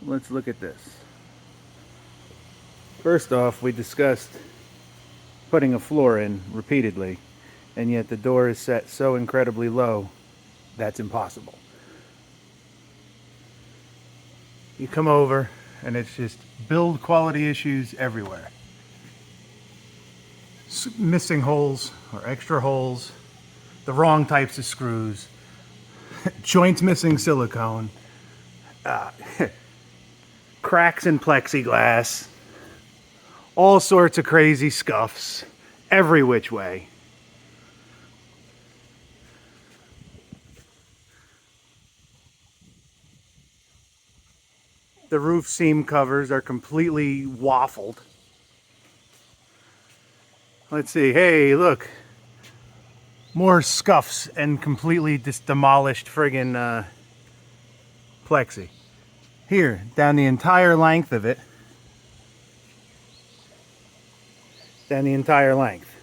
let's look at this. First off, we discussed putting a floor in repeatedly, and yet the door is set so incredibly low that's impossible. You come over and it's just build quality issues everywhere. Missing holes or extra holes, the wrong types of screws, joints missing silicone, cracks in plexiglass, all sorts of crazy scuffs every which way. The roof seam covers are completely waffled. Let's see, hey, look. More scuffs and completely just demolished friggin' plexi. Here, down the entire length of it. Down the entire length.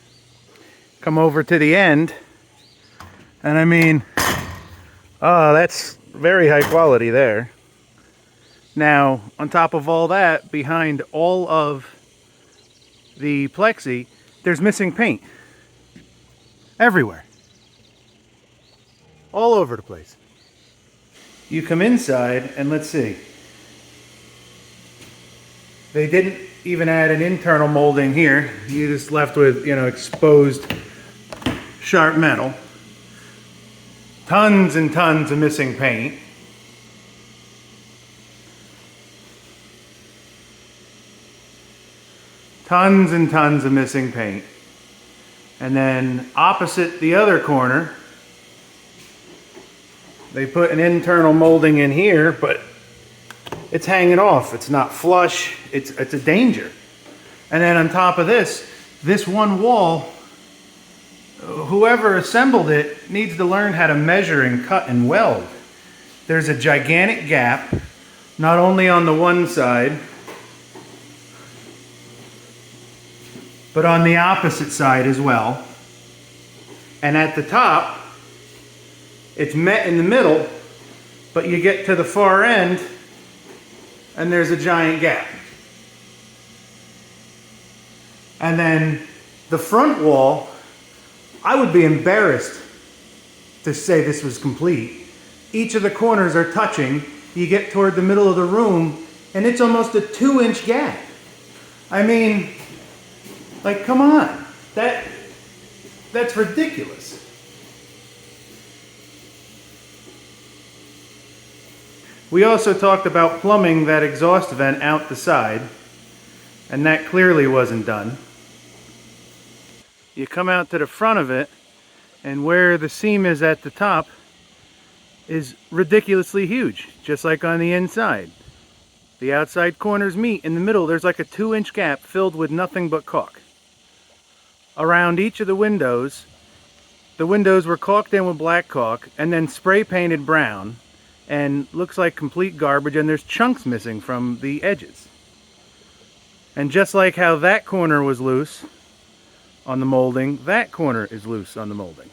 Come over to the end, and I mean, oh, that's very high quality there. Now, on top of all that, behind all of the plexi, there's missing paint. Everywhere. All over the place. You come inside and let's see. They didn't even add an internal molding here. You just left with, exposed sharp metal. Tons and tons of missing paint. Tons and tons of missing paint. And then opposite the other corner, they put an internal molding in here, but it's hanging off. It's not flush. It's a danger. And then on top of this one wall, whoever assembled it needs to learn how to measure and cut and weld. There's a gigantic gap, not only on the one side, but on the opposite side as well. And at the top, it's met in the middle, but you get to the far end and there's a giant gap. And then the front wall, I would be embarrassed to say this was complete. Each of the corners are touching. You get toward the middle of the room and it's almost a 2-inch gap. I mean, like, come on. That's ridiculous. We also talked about plumbing that exhaust vent out the side, and that clearly wasn't done. You come out to the front of it, and where the seam is at the top is ridiculously huge, just like on the inside. The outside corners meet. In the middle, there's like a 2-inch gap filled with nothing but caulk. Around each of the windows were caulked in with black caulk and then spray painted brown, and looks like complete garbage, and there's chunks missing from the edges. And just like how that corner was loose on the molding, that corner is loose on the molding.